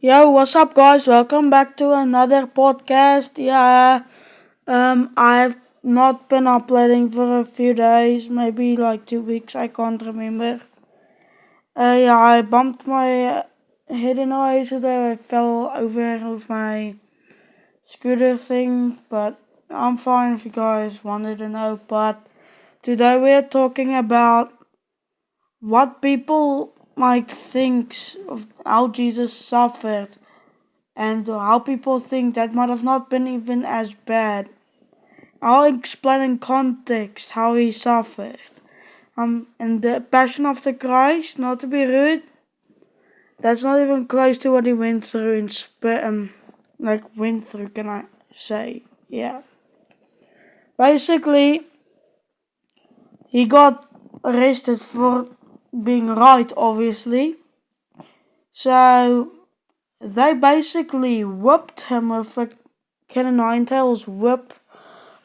Yo, what's up, guys? Welcome back to another podcast. I've not been uploading for a few days, maybe like 2 weeks. I can't remember. I bumped my head in a way yesterday. I fell over with my scooter thing, but I'm fine if you guys wanted to know. But today we're talking about what people might think of how Jesus suffered and how people think that might have not been even as bad. I'll explain in context how he suffered. And the Passion of the Christ, not to be rude, that's not even close to what he went through went through, can I say? Yeah. Basically, he got arrested for being right, obviously. So they basically whipped him with a Ken and Ninetales whip.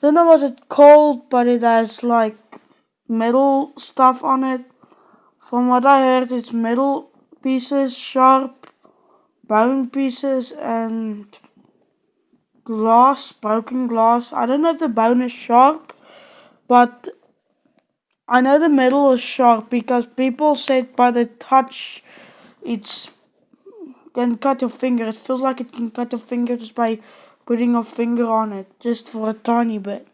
Don't know what it's called, but it has like metal stuff on it. From what I heard, it's metal pieces, sharp bone pieces, and glass, broken glass. I don't know if the bone is sharp, but I know the metal is sharp because people said by the touch, it's can cut your finger. It feels like it can cut your finger just by putting a finger on it, just for a tiny bit.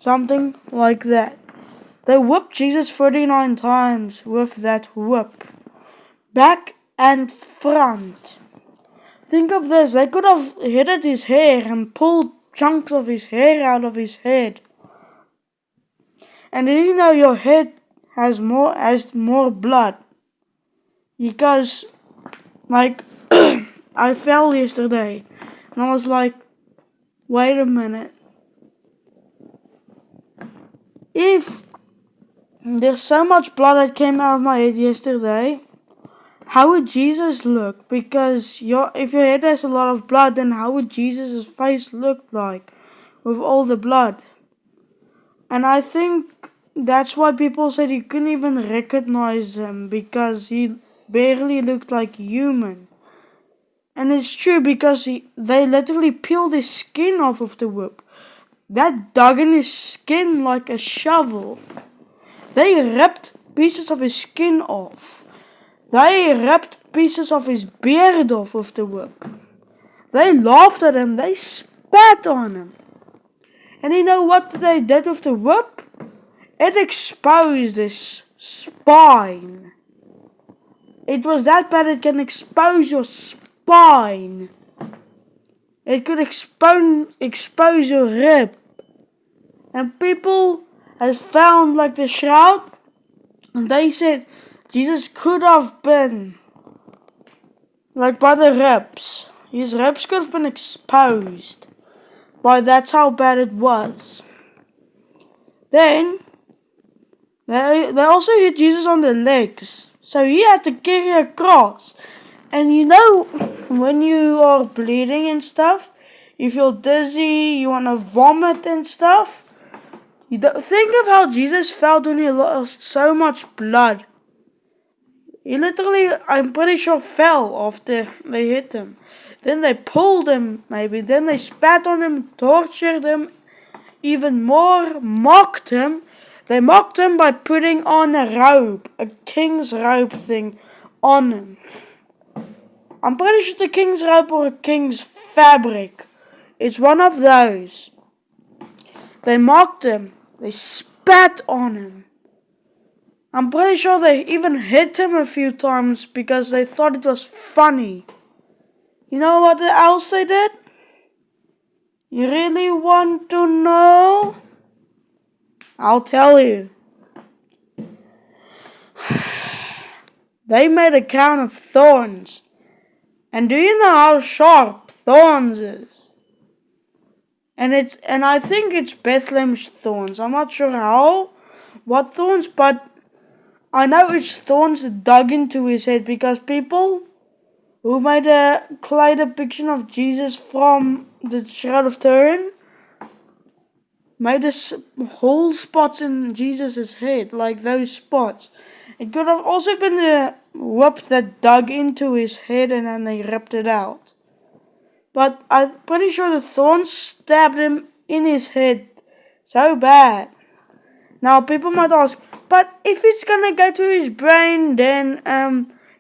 Something like that. They whipped Jesus 39 times with that whip. Back and front. Think of this, they could have hit at his hair and pulled chunks of his hair out of his head. And did you know your head has more blood? Because like I fell yesterday and I was like, wait a minute. If there's so much blood that came out of my head yesterday, how would Jesus look? Because if your head has a lot of blood, then how would Jesus' face look like with all the blood? And I think that's why people said you couldn't even recognize him because he barely looked like human. And it's true because they literally peeled his skin off of the whip. That dug in his skin like a shovel. They ripped pieces of his skin off. They ripped pieces of his beard off with the whip. They laughed at him. They spat on him. And you know what they did with the whip? It exposed his spine. It was that bad it can expose your spine. It could expose your rib. And people has found like the shroud, and they said Jesus could have been like by the ribs. His ribs could have been exposed. But that's how bad it was. Then they also hit Jesus on the legs. So he had to carry a cross. And you know, when you are bleeding and stuff, you feel dizzy, you want to vomit and stuff. You don't think of how Jesus felt when he lost so much blood. He literally, I'm pretty sure, fell after they hit him. Then they pulled him, maybe. Then they spat on him, tortured him even more, mocked him. They mocked him by putting on a robe, a king's robe thing, on him. I'm pretty sure it's a king's robe or a king's fabric. It's one of those. They mocked him. They spat on him. I'm pretty sure they even hit him a few times because they thought it was funny. You know what else they did? You really want to know? I'll tell you. They made a crown of thorns. And do you know how sharp thorns is? And I think it's Bethlehem's thorns. I'm not sure what thorns, but I know it's thorns that dug into his head because people who made a clay depiction of Jesus from the Shroud of Turin made hole spots in Jesus' head, like those spots. It could have also been the whip that dug into his head and then they ripped it out. But I'm pretty sure the thorns stabbed him in his head so bad. Now people might ask, but if it's gonna go to his brain, then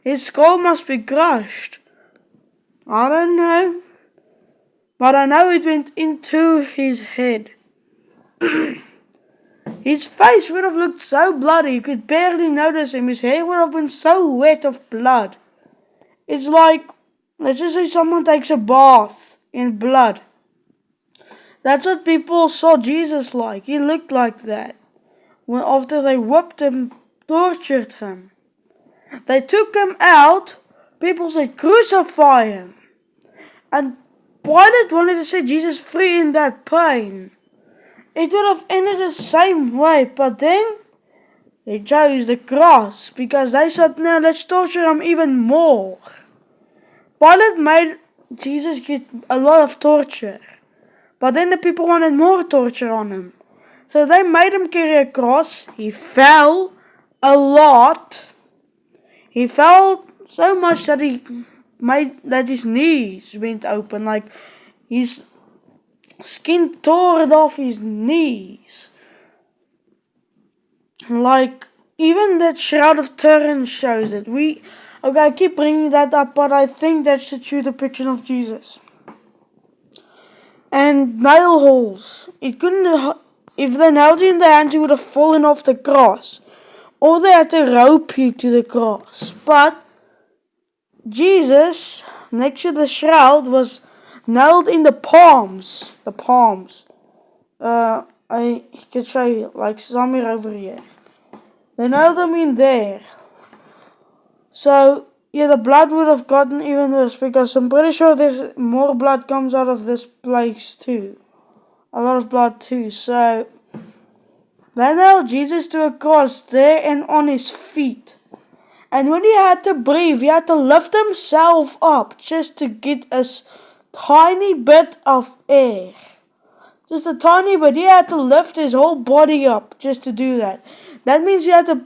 his skull must be crushed. I don't know, but I know it went into his head. His face would have looked so bloody you could barely notice him. His hair would have been so wet of blood. It's like, let's just say someone takes a bath in blood. That's what people saw Jesus like. He looked like that. When after they whipped him, tortured him. They took him out. People said, crucify him. And Pilate wanted to set Jesus free in that pain. It would have ended the same way, but then they chose the cross because they said, no, let's torture him even more. Pilate made Jesus get a lot of torture, but then the people wanted more torture on him. So they made him carry a cross. He fell a lot. He fell so much that his knees went open, like his skin tore off his knees. Like, even that Shroud of Turin shows it. Okay, I keep bringing that up, but I think that's the true depiction of Jesus. And nail holes. It couldn't. If they nailed you in the hands, you would have fallen off the cross. Or they had to rope you to the cross. But Jesus, next to the shroud, was nailed in the palms. The palms. I can show you, like somewhere over here. They nailed him in there. So, yeah, the blood would have gotten even worse because I'm pretty sure there's more blood comes out of this place too. A lot of blood too. So, they nailed Jesus to a cross there and on his feet. And when he had to breathe, he had to lift himself up just to get a tiny bit of air. Just a tiny bit. He had to lift his whole body up just to do that. That means he had to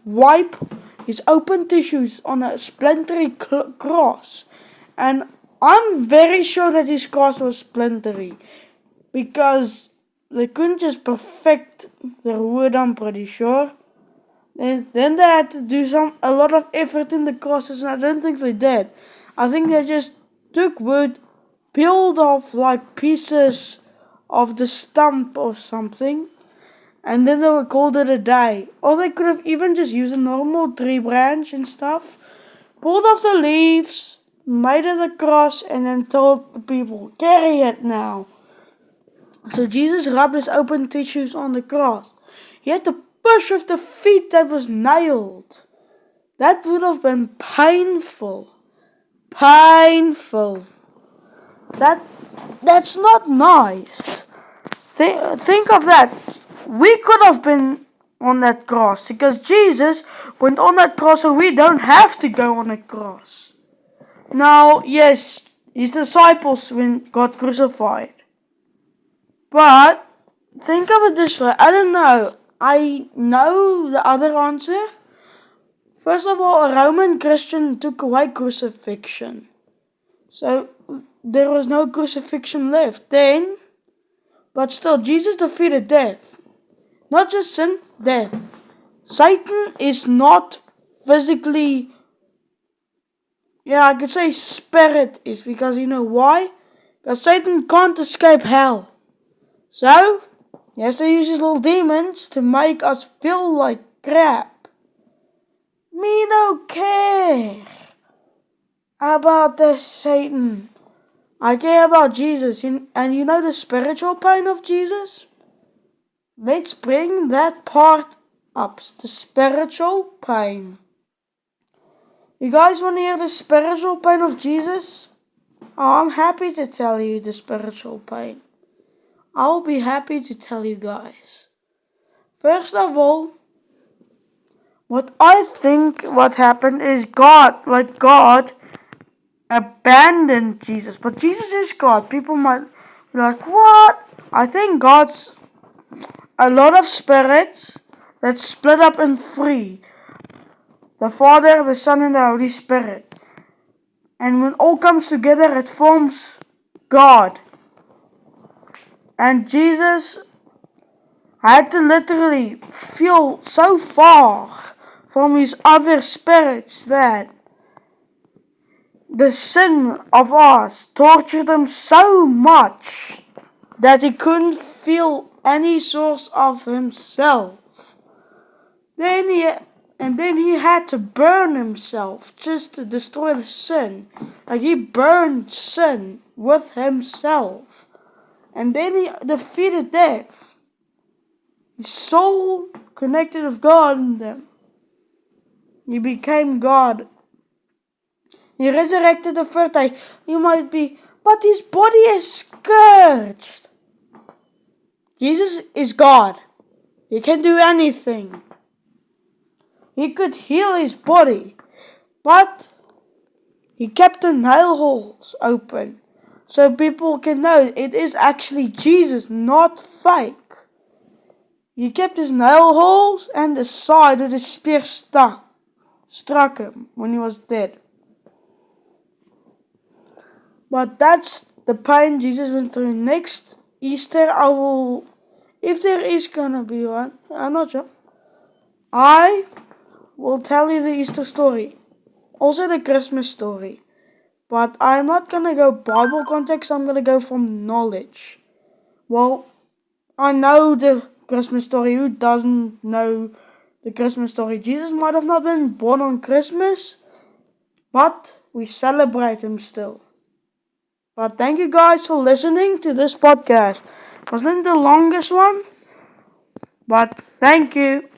wipe his open tissues on a splintery cross. And I'm very sure that his cross was splintery. Because they couldn't just perfect the wood, I'm pretty sure. Then they had to do a lot of effort in the crosses, and I don't think they did. I think they just took wood, peeled off like pieces of the stump or something, and then they would called it a day. Or they could have even just used a normal tree branch and stuff, pulled off the leaves, made it a cross, and then told the people, carry it now. So Jesus rubbed his open tissues on the cross. He had to push with the feet that was nailed. That would have been painful. Painful. That's not nice. Think of that. We could have been on that cross because Jesus went on that cross, so we don't have to go on a cross. Now, yes, his disciples got crucified. But think of it this way. I don't know. I know the other answer. First of all, a Roman Christian took away crucifixion. So there was no crucifixion left then. But still, Jesus defeated death. Not just sin, death. Satan is not physically, I could say spirit is, because you know why? Because Satan can't escape hell. So, he has to use his little demons to make us feel like crap. Me don't care about the Satan. I care about Jesus. And you know the spiritual pain of Jesus? Let's bring that part up. The spiritual pain. You guys want to hear the spiritual pain of Jesus? Oh, I'm happy to tell you the spiritual pain. I'll be happy to tell you guys. First of all, what I think what happened is God abandoned Jesus. But Jesus is God. People might be like, what? I think God's a lot of spirits that split up in three. the Father, the Son, and the Holy Spirit. And when all comes together, it forms God. And Jesus had to literally feel so far from his other spirits that the sin of us tortured him so much that he couldn't feel any source of himself. Then he had to burn himself just to destroy the sin. Like he burned sin with himself. And then he defeated death. His soul connected with God in them. He became God. He resurrected the third day. You might be, but his body is scourged. Jesus is God. He can do anything. He could heal his body, but he kept the nail holes open so people can know it is actually Jesus, not fake. He kept his nail holes and the side where the spear struck him when he was dead. But that's the pain Jesus went through. Next Easter, if there is gonna be one, I'm not sure, I will tell you the Easter story. Also the Christmas story. But I'm not gonna go Bible context, I'm gonna go from knowledge. Well, I know the Christmas story. Who doesn't know the Christmas story? Jesus might have not been born on Christmas, but we celebrate him still. But thank you guys for listening to this podcast. Wasn't the longest one, but thank you.